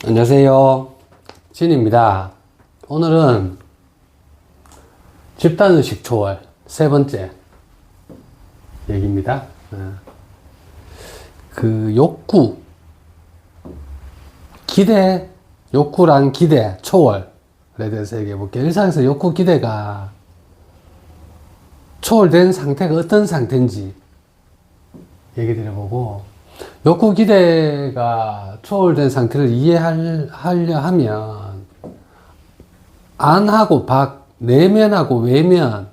안녕하세요. 진입니다. 오늘은 집단의식 초월 세 번째 얘기입니다. 그 욕구, 기대, 욕구랑 기대, 초월에 대해서 얘기해 볼게요. 일상에서 욕구, 기대가 초월된 상태가 어떤 상태인지 얘기 드려보고, 욕구, 기대가 초월된 상태를 이해하려 하면 안하고 밖, 내면하고 외면이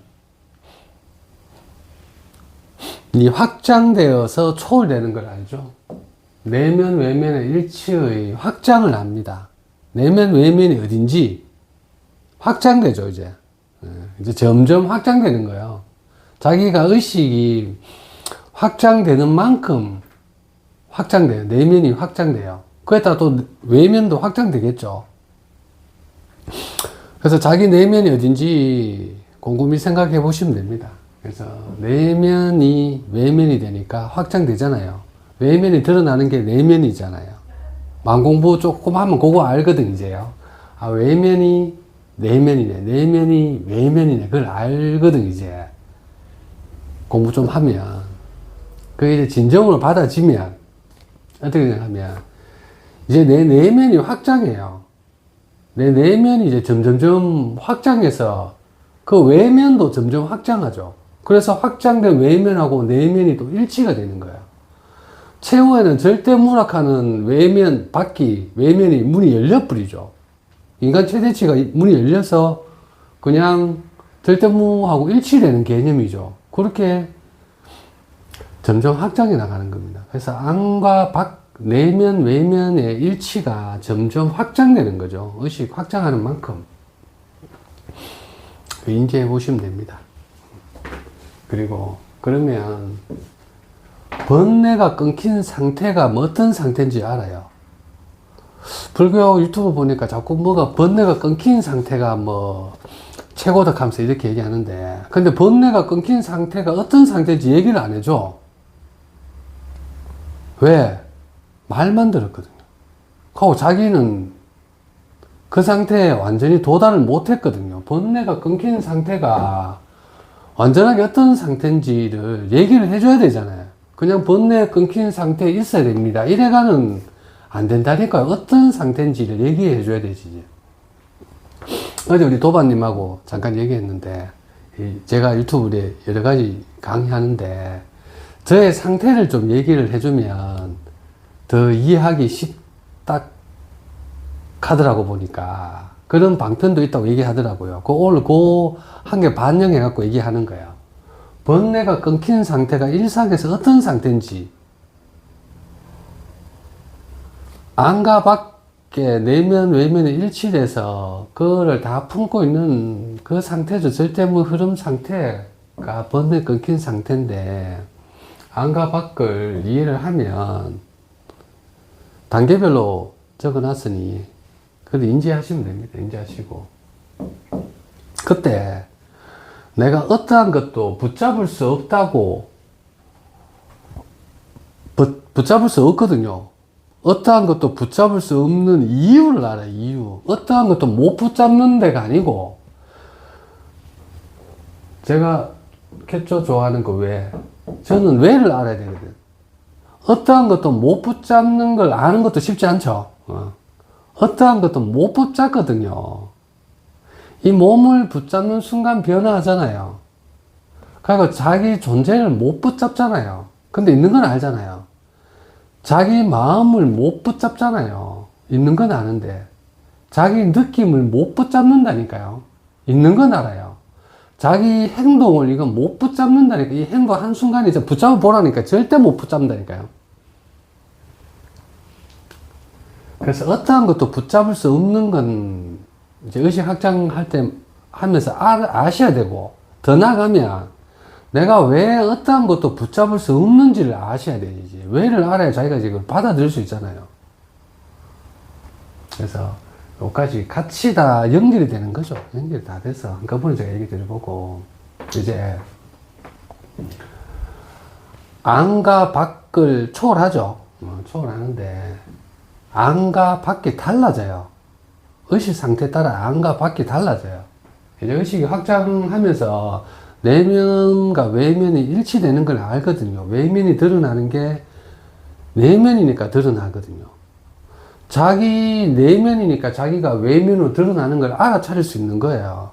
확장되어서 초월되는 걸 알죠? 내면, 외면의 일치의 확장을 합니다. 내면, 외면이 어딘지 확장되죠, 이제. 이제 점점 확장되는 거예요. 자기가 의식이 확장되는 만큼 확장돼요. 내면이 확장돼요. 그에다가 또 외면도 확장되겠죠. 그래서 자기 내면이 어딘지 곰곰이 생각해 보시면 됩니다. 그래서 내면이 외면이 되니까 확장되잖아요. 외면이 드러나는 게 내면이잖아요. 마음 공부 조금 하면 그거 알거든, 이제요. 아, 외면이 내면이네. 내면이 외면이네. 그걸 알거든, 이제. 공부 좀 하면. 그게 이제 진정으로 받아지면 어떻게 하면 이제 내 내면이 확장해요. 내 내면이 이제 점점점 확장해서 그 외면도 점점 확장하죠. 그래서 확장된 외면하고 내면이 또 일치가 되는 거예요. 최후에는 절대무락하는 외면 바퀴, 외면이 문이 열려버리죠. 인간 최대치가 문이 열려서 그냥 절대무하고 일치되는 개념이죠. 그렇게 점점 확장해 나가는 겁니다. 그래서 안과 밖, 내면, 외면의 일치가 점점 확장되는 거죠. 의식 확장하는 만큼. 인지해 보시면 됩니다. 그리고, 그러면, 번뇌가 끊긴 상태가 뭐 어떤 상태인지 알아요. 불교 유튜브 보니까 자꾸 뭐가 번뇌가 끊긴 상태가 뭐, 최고다 하면서 이렇게 얘기하는데, 근데 번뇌가 끊긴 상태가 어떤 상태인지 얘기를 안 해줘. 왜? 말만 들었거든요. 그리고 자기는 그 상태에 완전히 도달을 못 했거든요. 번뇌가 끊긴 상태가 완전하게 어떤 상태인지를 얘기를 해줘야 되잖아요. 그냥 번뇌 끊긴 상태에 있어야 됩니다. 이래가는 안 된다니까요. 어떤 상태인지를 얘기해 줘야 되지. 어제 우리 도반님하고 잠깐 얘기했는데, 제가 유튜브에 여러 가지 강의하는데, 저의 상태를 좀 얘기를 해주면 더 이해하기 쉽다 하더라고 보니까. 그런 방편도 있다고 얘기하더라고요. 오늘 한 개 반영해갖고 얘기하는 거예요. 번뇌가 끊긴 상태가 일상에서 어떤 상태인지, 안과 밖에 내면, 외면에 일치돼서 그거를 다 품고 있는 그 상태죠. 절대무 흐름 상태가 번뇌 끊긴 상태인데, 안과 밖을 이해를 하면 단계별로 적어놨으니 그래도 인지하시면 됩니다. 인지하시고 그때 내가 어떠한 것도 붙잡을 수 없다고 붙잡을 수 없거든요. 어떠한 것도 붙잡을 수 없는 이유를 알아요. 이유. 어떠한 것도 못 붙잡는 데가 아니고, 제가 캣조 좋아하는 거 왜? 저는 왜를 알아야 되거든. 어떠한 것도 못 붙잡는 걸 아는 것도 쉽지 않죠. 어떠한 것도 못 붙잡거든요. 이 몸을 붙잡는 순간 변화하잖아요. 그리고 자기 존재를 못 붙잡잖아요. 근데 있는 건 알잖아요. 자기 마음을 못 붙잡잖아요. 있는 건 아는데. 자기 느낌을 못 붙잡는다니까요. 있는 건 알아요. 자기 행동을 이건 못 붙잡는다니까. 이 행동 한순간에 이제 붙잡아 보라니까. 절대 못 붙잡는다니까요. 그래서 어떠한 것도 붙잡을 수 없는 건 이제 의식 확장할 때 하면서 아셔야 되고, 더 나아가면 내가 왜 어떠한 것도 붙잡을 수 없는지를 아셔야 되지. 왜를 알아야 자기가 지금 받아들일 수 있잖아요. 그래서 여기까지 같이 다 연결이 되는 거죠. 연결이 다 돼서 한꺼번에 제가 얘기 드려보고, 이제 안과 밖을 초월하죠. 초월하는데 안과 밖이 달라져요. 의식 상태에 따라 안과 밖이 달라져요. 이제 의식이 확장하면서 내면과 외면이 일치되는 걸 알거든요. 외면이 드러나는 게 내면이니까 드러나거든요. 자기 내면이니까 자기가 외면으로 드러나는 걸 알아차릴 수 있는 거예요.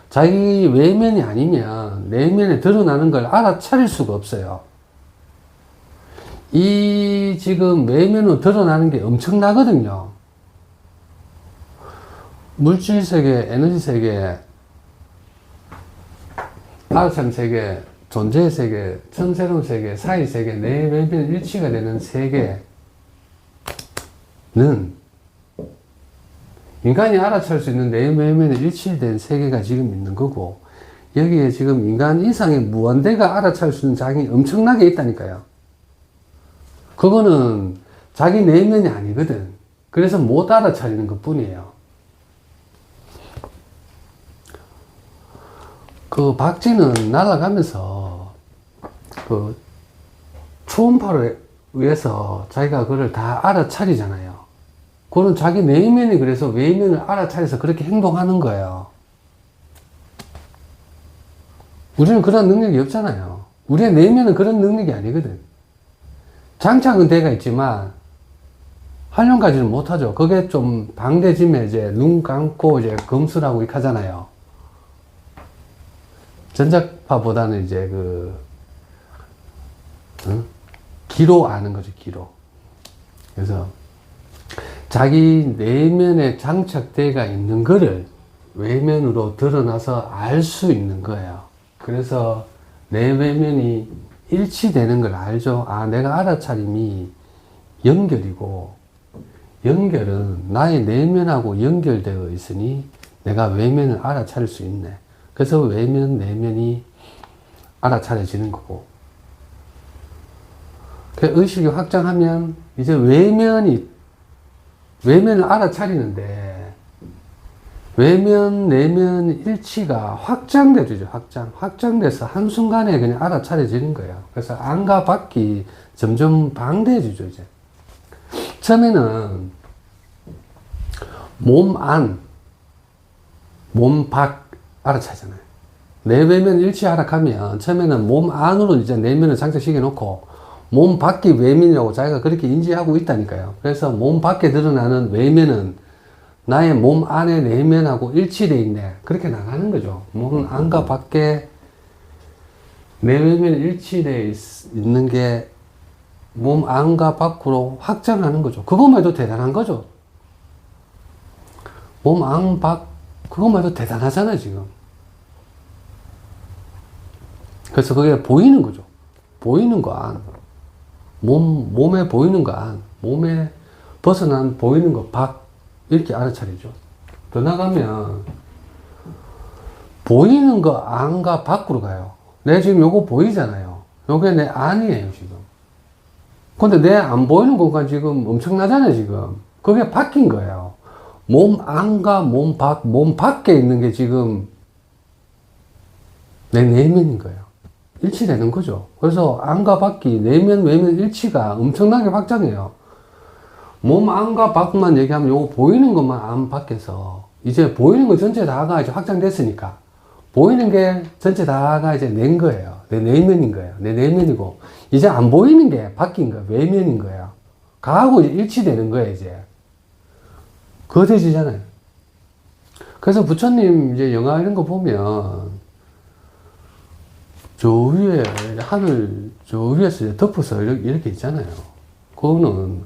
자기 외면이 아니면 내면에 드러나는 걸 알아차릴 수가 없어요. 이 지금 외면으로 드러나는 게 엄청나거든요. 물질 세계, 에너지 세계, 알아차림 세계, 존재의 세계, 천새로운 세계, 사이 세계, 내 외면 일치가 되는 세계는 인간이 알아차릴 수 있는 내 외면에 일치된 세계가 지금 있는 거고, 여기에 지금 인간 이상의 무한대가 알아차릴 수 있는 장이 엄청나게 있다니까요. 그거는 자기 내면이 아니거든. 그래서 못 알아차리는 것 뿐이에요. 그 박쥐는 날아가면서 그 초음파를 위해서 자기가 그걸 다 알아차리잖아요. 그건 자기 내면이 그래서 외면을 알아차려서 그렇게 행동하는 거예요. 우리는 그런 능력이 없잖아요. 우리의 내면은 그런 능력이 아니거든. 장착은 돼가 있지만 활용까지는 못하죠. 그게 좀 방대짐에 이제 눈 감고 이제 검술하고 이렇게 하잖아요. 전자파보다는 이제 기로 아는 거죠, 기로. 그래서 자기 내면에 장착되어 있는 거를 외면으로 드러나서 알 수 있는 거예요. 그래서 내 외면이 일치되는 걸 알죠. 아, 내가 알아차림이 연결이고, 연결은 나의 내면하고 연결되어 있으니 내가 외면을 알아차릴 수 있네. 그래서 외면, 내면이 알아차려지는 거고. 그 의식이 확장하면 이제 외면을 알아차리는데, 외면, 내면 일치가 확장되죠, 확장돼서 한순간에 그냥 알아차려지는 거예요. 그래서 안과 밖이 점점 방대해지죠, 이제. 처음에는 몸 안, 몸 밖 알아차잖아요. 내외면 일치 하락하면 처음에는 몸 안으로 이제 내면을 장착시켜 놓고 몸 밖이 외면이라고 자기가 그렇게 인지하고 있다니까요. 그래서 몸 밖에 드러나는 외면은 나의 몸 안의 내면하고 일치되어 있네. 그렇게 나가는 거죠. 몸 안과 밖에 내면이 일치되어 있는 게 몸 안과 밖으로 확장하는 거죠. 그것만 해도 대단한 거죠. 몸 안, 밖, 그것만 해도 대단하잖아요, 지금. 그래서 그게 보이는 거죠. 보이는 거 안. 몸에 보이는 거 안. 몸에 벗어난 보이는 거 밖. 이렇게 알아차리죠. 더 나가면 보이는 거 안과 밖으로 가요. 내 지금 요거 보이잖아요. 요게 내 안이에요, 지금. 근데 내 안 보이는 공간 지금 엄청나잖아요, 지금. 그게 바뀐 거예요. 몸 안과 몸 밖에 있는 게 지금 내 내면인 거예요. 일치되는 거죠. 그래서 안과 밖이 내면, 외면 일치가 엄청나게 확장해요. 몸 안과 밖만 얘기하면 요거 보이는 것만 안 밖에서 이제 보이는 거 전체 다가 이제 확장됐으니까 보이는 게 전체 다가 이제 낸 거예요. 내 내면인 거예요. 내 내면이고 이제 안 보이는 게 바뀐 거예요. 외면인 거예요. 가하고 이제 일치되는 거예요. 이제 거대지잖아요. 그래서 부처님 이제 영화 이런 거 보면 저 위에 하늘 저 위에서 이제 덮어서 이렇게 있잖아요. 그거는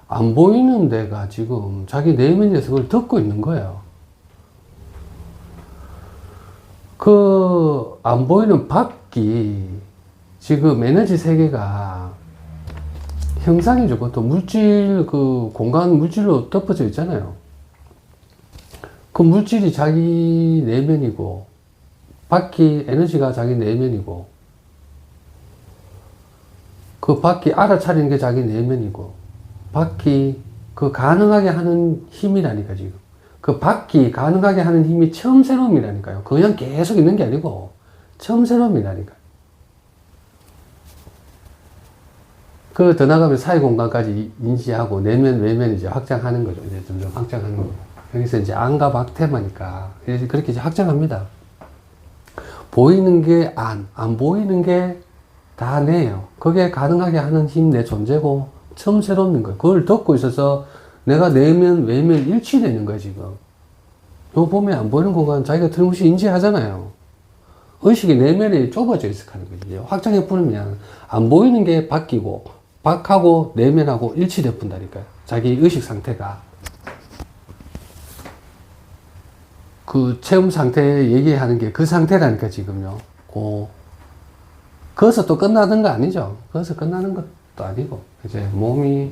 안 보이는 데가 지금 자기 내면에서 그걸 덮고 있는 거예요. 그 안 보이는 밖이 지금 에너지 세계가 형상이죠. 그것도 물질, 그 공간 물질로 덮어져 있잖아요. 그 물질이 자기 내면이고, 밖이 에너지가 자기 내면이고, 그 밖이 알아차리는 게 자기 내면이고, 밖이 그 가능하게 하는 힘이라니까, 지금. 그 밖이 가능하게 하는 힘이 처음 새로움이라니까요. 그냥 계속 있는 게 아니고, 처음 새로움이라니까요. 그 더 나가면 사이 공간까지 인지하고 내면, 외면 이제 확장하는 거죠. 이제 점점 확장하는 거고. 여기서 이제 안과 박 테마니까 그렇게 이제 확장합니다. 보이는 게 안 보이는 게 다 내요. 그게 가능하게 하는 힘, 내 존재고, 처음 새롭는 거예요. 그걸 듣고 있어서 내가 내면, 외면 일치되는 거예요, 지금. 요 보면 안 보이는 공간 자기가 틀림없이 인지하잖아요. 의식이 내면에 좁아져 있어 하는 거죠. 확장해 부르면 안 보이는 게 바뀌고, 박하고 내면하고 일치돼 본다니까요. 자기 의식 상태가. 그 체험 상태 얘기하는 게 그 상태라니까, 지금요. 거기서 또 끝나는 거 아니죠. 거기서 끝나는 것도 아니고, 이제 몸이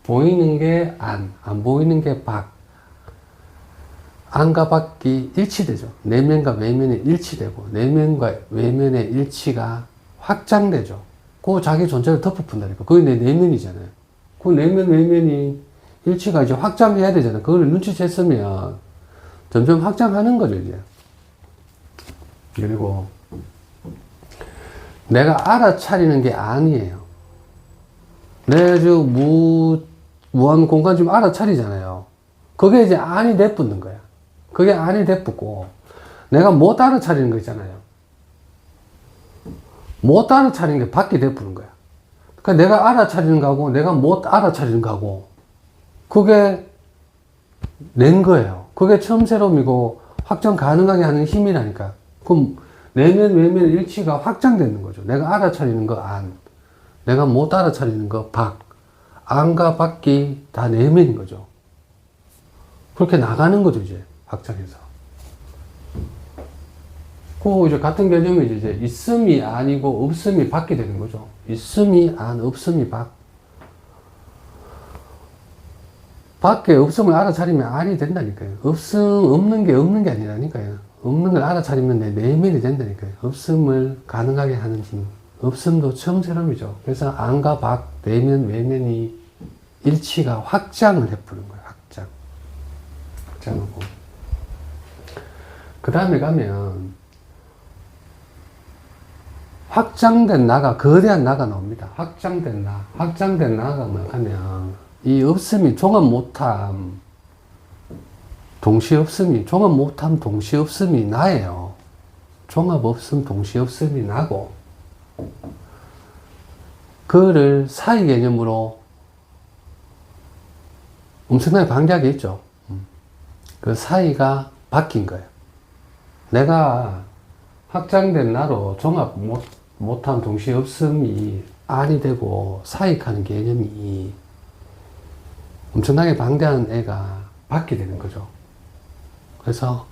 보이는 게 안 보이는 게 박. 안과 밖이 일치되죠. 내면과 외면이 일치되고, 내면과 외면의 일치가 확장되죠. 그 자기 존재를 덮어푼다니까. 그게 내 내면이잖아요. 그 내면, 외면이 일치가 이제 확장해야 되잖아요. 그걸 눈치챘으면 점점 확장하는 거죠, 이제. 그리고 내가 알아차리는 게 아니에요. 내가 무한 공간 좀 알아차리잖아요. 그게 이제 안이 내뿜는 거야. 그게 안이 내뿜고, 내가 못 알아차리는 거 있잖아요. 못 알아차리는 게 밖에 내뿜는 거야. 그러니까 내가 알아차리는 거하고, 내가 못 알아차리는 거하고, 그게 낸 거예요. 그게 처음 새로움이고, 확정 가능하게 하는 힘이라니까. 그럼, 내면, 외면 일치가 확장되는 거죠. 내가 알아차리는 거 안, 내가 못 알아차리는 거 박, 안과 밖이 다 내면인 거죠. 그렇게 나가는 거죠, 이제, 확장해서. 그, 이제, 같은 개념이 이제, 있음이 아니고, 없음이 밖이 되는 거죠. 있음이 안, 없음이 밖. 밖에 없음을 알아차리면 안이 된다니까요. 없는 게 아니라니까요. 없는 걸 알아차리면 내 내면이 된다니까요. 없음을 가능하게 하는 힘. 없음도 처음 새로움이죠. 그래서 안과 밖, 내면, 외면이 일치가 확장을 해보는 거예요. 확장하고. 그 다음에 가면, 확장된 나가, 거대한 나가 나옵니다. 확장된 나가 뭐 하면, 이 없음이 종합 못함, 동시 없음이, 종합 못함, 동시 없음이 나예요. 종합 없음, 동시 없음이 나고, 그거를 사이 개념으로 엄청나게 방대하게 있죠. 그 사이가 바뀐 거예요. 내가 확장된 나로 종합 못함, 동시 없음이 안이 되고, 사익하는 개념이 엄청나게 방대한 애가 받게 되는 거죠. 그래서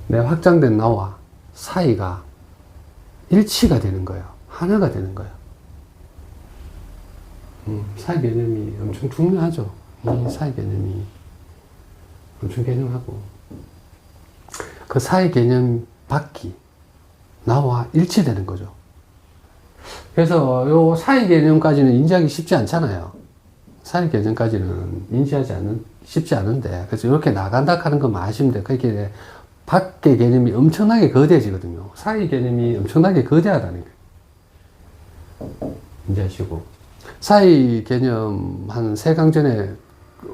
내 확장된 나와 사이가 일치가 되는 거예요. 하나가 되는 거예요. 사이 개념이 엄청 중요하죠. 이 사이 개념이 엄청 개념하고, 그 사이 개념 밖이 나와 일치되는 거죠. 그래서 요 사이 개념까지는 인지하기 쉽지 않잖아요. 사이 개념까지는 쉽지 않은데, 그래서 이렇게 나간다 하는 것만 아시면 돼요. 그렇게 밖의 개념이 엄청나게 거대해지거든요. 사이 개념이 엄청나게 거대하다니까. 인지하시고. 사이 개념 한 3강 전에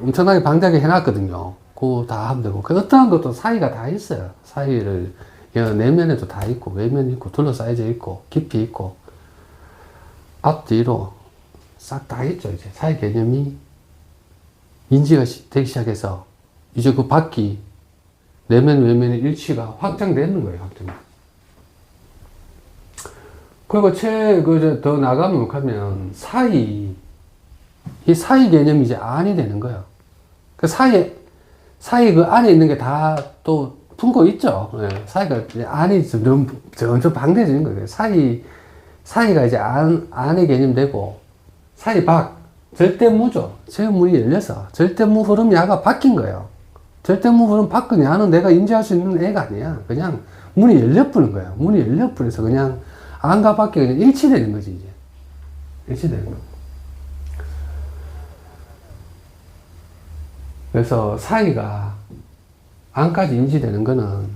엄청나게 방대하게 해놨거든요. 그거 다 하면 되고. 그 어떠한 것도 사이가 다 있어요. 사이를, 내면에도 다 있고, 외면이 있고, 둘러싸여져 있고, 깊이 있고, 앞뒤로 싹 다 있죠. 이제 사이 개념이 인지가 되기 시작해서, 이제 그 밖이, 내면, 외면의 일치가 확장되는 거예요, 확장. 그리고 더 나가면 하면, 이 사이 개념이 이제 안이 되는 거예요. 그 사이 그 안에 있는 게 다 또 품고 있죠. 예, 사이가 안이 점점 방대해지는 거예요. 사이가 이제 안의 개념 되고, 사이 밖, 절대무죠. 제문이 열려서, 절대무 흐름 야가 바뀐 거예요. 절대무 흐름 바뀐 야는 내가 인지할 수 있는 애가 아니야. 그냥 문이 열려버린 거야. 문이 열려버려서 그냥 안과 밖에 그냥 일치되는 거지, 이제. 일치되는 거. 그래서 사이가 안까지 인지되는 거는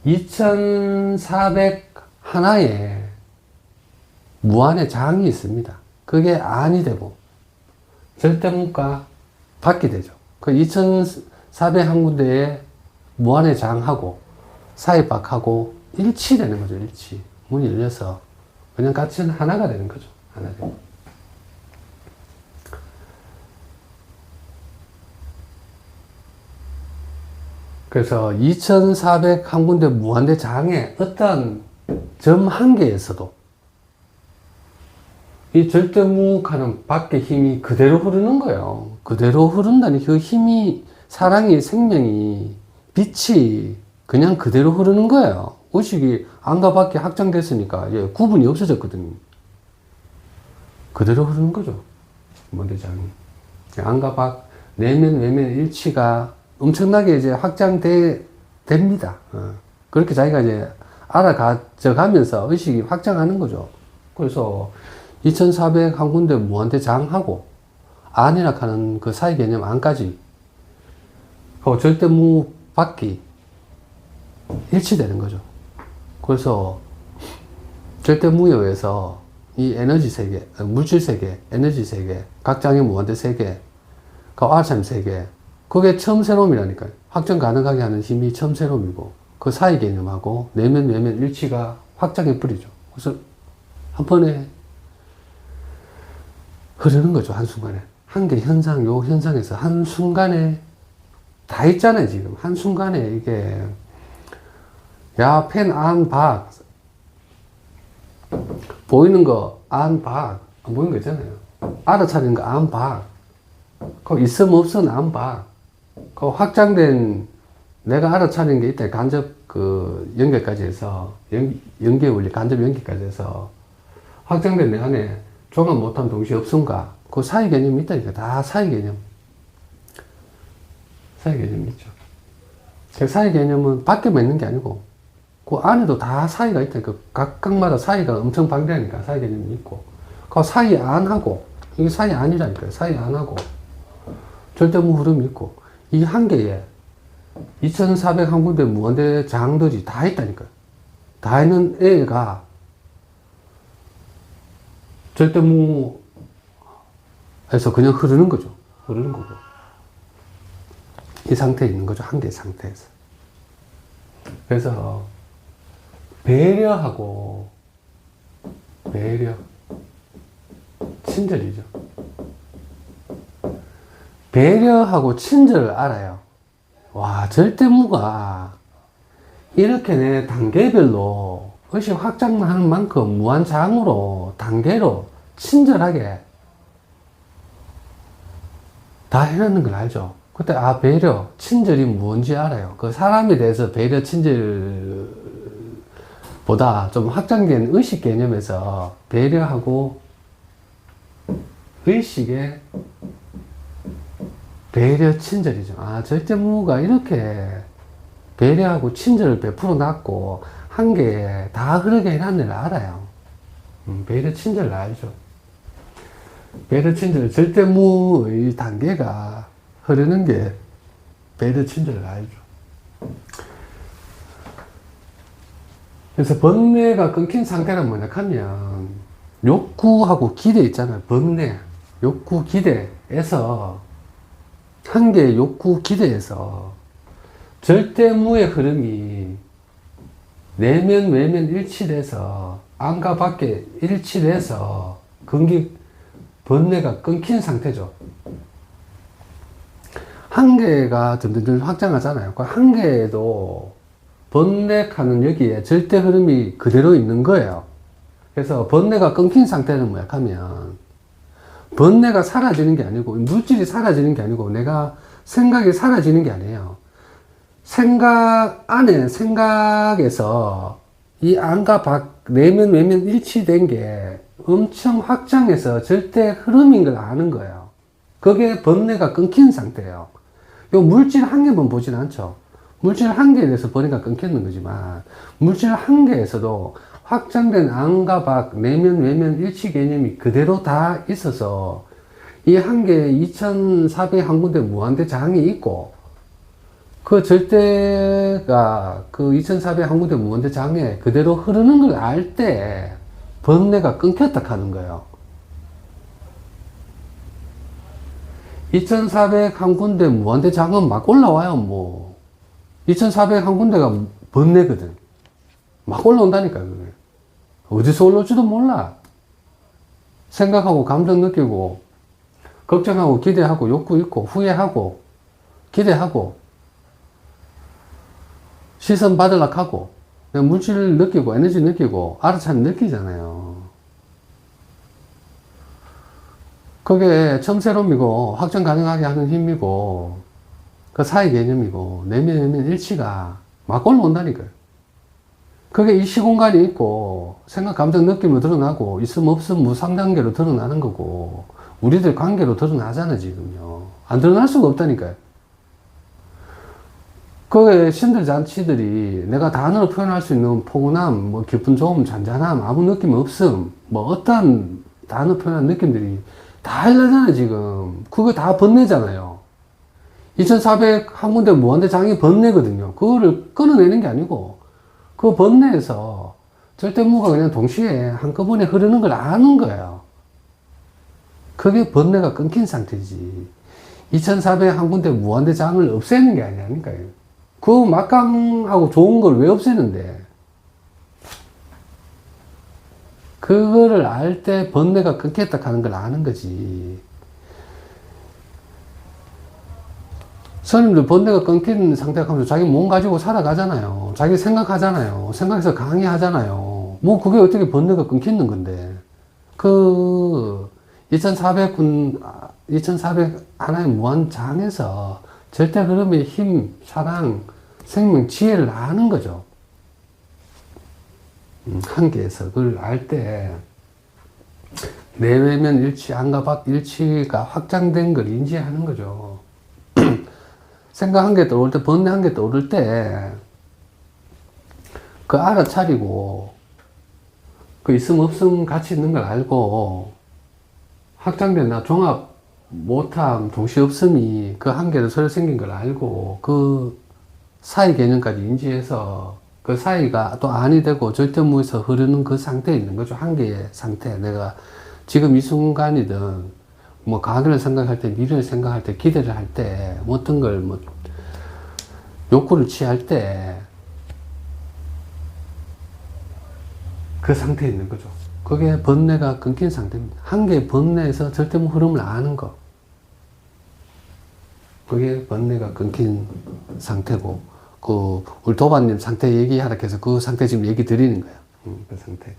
2400 하나에 무한의 장이 있습니다. 그게 안이 되고 절대무가 밖이 되죠. 그 2400 한 군데에 무한의 장하고 사이박하고 일치되는 거죠. 일치. 문이 열려서 그냥 같이 하나가 되는 거죠. 하나 되고. 그래서 2400 한 군데 무한대 장에 어떤 점 한 개에서도 이 절대무가는 밖에 힘이 그대로 흐르는 거예요. 그대로 흐른다니 그 힘이, 사랑이, 생명이, 빛이 그냥 그대로 흐르는 거예요. 의식이 안과 밖에 확장됐으니까 예, 구분이 없어졌거든요. 그대로 흐르는 거죠. 무한대장이. 안과 밖, 내면, 외면 일치가 엄청나게 이제 됩니다. 그렇게 자기가 이제 알아가져 가면서 의식이 확장하는 거죠. 그래서 2400 한 군데 무한대장하고 안이라 하는 그 사이 개념 안까지 그 절대무 밖이 일치되는 거죠. 그래서 절대무에 의해서 이 에너지 세계, 물질 세계, 에너지 세계, 각장의 무한대 세계, 그 알참 세계, 그게 처음 새롬이라니까요. 확정 가능하게 하는 힘이 처음 새롬이고 그 사이 개념하고 내면 외면 일치가 확장해 버리죠. 그래서 한 번에 흐르는 거죠. 한순간에. 한 개 현상, 요 현상에서 한순간에 다 있잖아요. 지금 한순간에 이게 야, 펜, 안, 박 보이는 거 안, 박 안 보이는 거 있잖아요. 알아차리는 거 안, 박 그 있음 없음 안, 박 그 확장된 내가 알아차리는 게 있다. 간접 그 연결까지 해서 연계 원리 간접 연결까지 해서 확장된 내 안에 종합 못한 동시에 없음과 그 사이 개념이 있다니까. 다 사이 개념. 사이 개념이 있죠. 그 사이 개념은 밖에만 있는 게 아니고 그 안에도 다 사이가 있다니까. 각각마다 사이가 엄청 방대하니까 사이 개념이 있고 그 사이 안하고 이게 사이 안이라니까요. 사이 안하고 절대무 흐름이 있고 이 한 개에 2400 한 군데 무한대 장들이 다 있다니까요. 다 있는 애가 절대무에서 그냥 흐르는 거죠. 흐르는 거고. 이 상태에 있는 거죠. 한 개의 상태에서. 그래서 배려하고 배려, 친절이죠. 배려하고 친절을 알아요. 와, 절대무가 이렇게 내 단계별로 의식 확장하는 만큼 무한장으로 단계로 친절하게 다 해놓는 걸 알죠. 그때 아, 배려, 친절이 뭔지 알아요. 그 사람에 대해서 배려, 친절보다 좀 확장된 의식 개념에서 배려하고 의식의 배려, 친절이죠. 아, 절대무가 이렇게 배려하고 친절을 베풀어 놨고 한 개에 다 흐르게 해놨는 걸 알아요. 배려, 친절을 알죠. 배려, 친절, 절대무의 단계가 흐르는 게 배려, 친절을 알죠. 그래서 번뇌가 끊긴 상태는 뭐냐 하면 욕구하고 기대 있잖아요. 번뇌, 욕구, 기대에서 한 개의 욕구, 기대에서 절대무의 흐름이 내면, 외면 일치돼서 안과 밖에 일치돼서 번뇌가 끊긴 상태죠. 한 개가 점점 확장하잖아요. 그 한 개에도 번뇌하는 여기에 절대 흐름이 그대로 있는 거예요. 그래서 번뇌가 끊긴 상태는 뭐야 하면 번뇌가 사라지는 게 아니고 물질이 사라지는 게 아니고 내가 생각이 사라지는 게 아니에요. 생각 안에 생각에서 이 안과 밖 내면 외면 일치된 게 엄청 확장해서 절대 흐름인 걸 아는 거예요. 그게 번뇌가 끊긴 상태예요. 요 물질 한 개만 보진 않죠. 물질 한 개에 대해서 번뇌가 끊겼는 거지만 물질 한 개에서도 확장된 안과 밖, 내면, 외면, 일치 개념이 그대로 다 있어서 이 한 개에 2400 한 군데 무한대 장이 있고 그 절대가 그 2400 한 군데 무한대 장에 그대로 흐르는 걸 알 때 번뇌가 끊겼다 하는 거예요. 2400 한 군데 무한대 장은 막 올라와요, 뭐. 2400 한 군데가 번뇌거든. 막 올라온다니까, 그게. 어디서 올라올지도 몰라. 생각하고, 감정 느끼고, 걱정하고, 기대하고, 욕구 있고, 후회하고, 기대하고, 시선 받으려고 하고, 물질 느끼고, 에너지 느끼고, 알아차림 느끼잖아요. 그게 첨세롬이고, 확정 가능하게 하는 힘이고, 그 사이 개념이고, 내면 일치가 막 올라온다니까요. 그게 이 시공간이 있고, 생각, 감정, 느낌으로 드러나고, 있음, 없음, 무상단계로 드러나는 거고, 우리들 관계로 드러나잖아, 지금요. 안 드러날 수가 없다니까요. 그게 신들 잔치들이 내가 단어로 표현할 수 있는 포근함, 뭐 기쁜 좋음, 잔잔함, 아무 느낌 없음, 뭐 어떠한 단어 표현한 느낌들이 다 일나잖아요, 지금. 그거 다 번뇌잖아요. 2400 한 군데 무한대 장이 번뇌거든요. 그거를 끊어내는 게 아니고, 그 번뇌에서 절대무가 그냥 동시에 한꺼번에 흐르는 걸 아는 거예요. 그게 번뇌가 끊긴 상태지. 2400 한 군데 무한대 장을 없애는 게 아니라니까요. 그 막강하고 좋은 걸 왜 없애는데? 그거를 알 때 번뇌가 끊겼다 하는 걸 아는 거지. 스님들 번뇌가 끊긴 상태가 하면서 자기 몸 가지고 살아가잖아요. 자기 생각하잖아요. 생각해서 강의하잖아요. 뭐 그게 어떻게 번뇌가 끊기는 건데. 그 2400 하나의 무한장에서 절대 흐름의 힘, 사랑, 생명, 지혜를 아는 거죠. 한계에서 그걸 알 때 내외면 일치, 안과 밖 일치가 확장된 걸 인지하는 거죠. 생각 한 개 떠오를 때, 번뇌 한 개 떠오를 때, 그 알아차리고, 그 있음 없음 같이 있는 걸 알고, 확장된 나 종합 못함, 동시 없음이 그 한계로 서로 생긴 걸 알고, 그 사이 개념까지 인지해서, 그 사이가 또 안이 되고 절대무에서 흐르는 그 상태에 있는 거죠. 한계의 상태. 내가 지금 이 순간이든, 뭐, 과거를 생각할 때, 미래를 생각할 때, 기대를 할 때, 뭐 어떤 걸, 뭐, 욕구를 취할 때, 그 상태에 있는 거죠. 그게 번뇌가 끊긴 상태입니다. 한계의 번뇌에서 절대무 흐름을 아는 거. 그게 번뇌가 끊긴 상태고, 우리 도반님 상태 얘기하라 해서 그 상태 지금 얘기 드리는 거예요. 그 상태.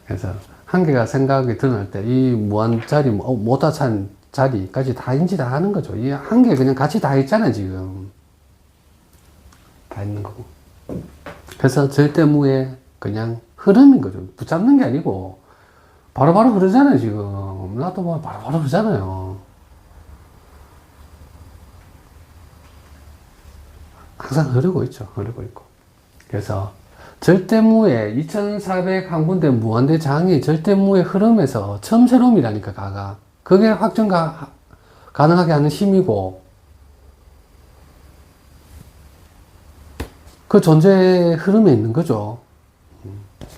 그래서, 한계가 생각이 드러날 때, 이 무한 자리, 못다찬 자리까지 다 인지 다 하는 거죠. 이 한계 그냥 같이 다 있잖아요, 지금. 다 있는 거고. 그래서 절대무의 그냥 흐름인 거죠. 붙잡는 게 아니고, 바로바로 흐르잖아요, 지금. 나도 뭐 바로바로 흐르잖아요. 항상 흐르고 있죠. 흐르고 있고. 그래서, 절대무의 2400 한 군데 무한대 장이 절대무의 흐름에서 첨세롬이라니까, 가가. 그게 확정 가능하게 하는 힘이고, 그 존재의 흐름에 있는 거죠.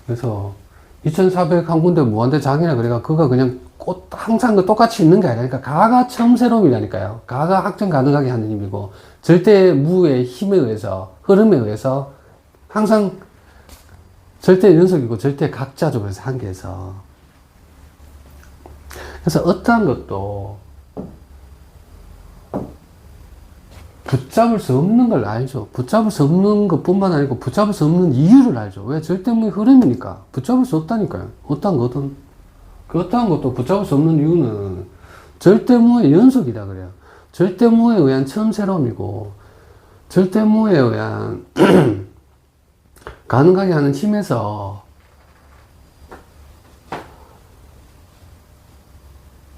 그래서, 2400 한 군데 무한대 장이라 그래가, 그가 그냥 항상 똑같이 있는 게 아니라니까, 가가 첨세롬이라니까요. 가가 확정 가능하게 하는 힘이고, 절대무의 힘에 의해서, 흐름에 의해서, 항상 절대 연속이고 절대 각자죠. 그래서 한계에서. 그래서 어떠한 것도 붙잡을 수 없는 걸 알죠. 붙잡을 수 없는 것 뿐만 아니고 붙잡을 수 없는 이유를 알죠. 왜? 절대무의 흐름이니까. 붙잡을 수 없다니까요. 어떠한 것은. 그 어떠한 것도 붙잡을 수 없는 이유는 절대무의 연속이다 그래요. 절대무에 의한 첨세롬이고 절대무에 의한 가능하게 하는 힘에서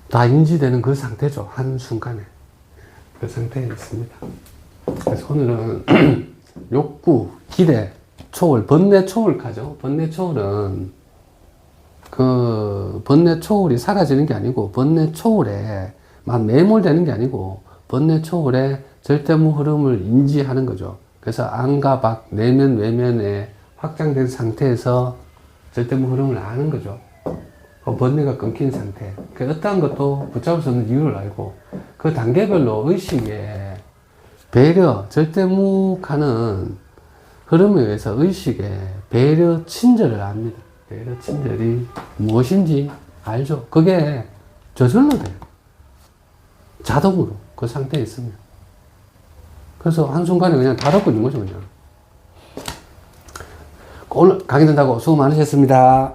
다 인지되는 그 상태죠. 한순간에. 그 상태에 있습니다. 그래서 오늘은 욕구, 기대, 초월, 번뇌 초월하죠. 번뇌 초월은 그 번뇌 초월이 사라지는 게 아니고 번뇌 초월에만 매몰되는 게 아니고 번뇌 초월의 절대무 흐름을 인지하는 거죠. 그래서 안과 밖, 내면, 외면에 확장된 상태에서 절대무 흐름을 아는 거죠. 그 번뇌가 끊긴 상태. 그 어떠한 것도 붙잡을 수 없는 이유를 알고 그 단계별로 의식에 배려, 절대무하는 흐름에 의해서 의식에 배려 친절을 합니다. 배려 친절이 무엇인지 알죠. 그게 저절로 돼요. 자동으로 그 상태에 있으면. 그래서 한순간에 그냥 다 덮고 있는 거죠, 그냥. 오늘 강의 된다고 수고 많으셨습니다.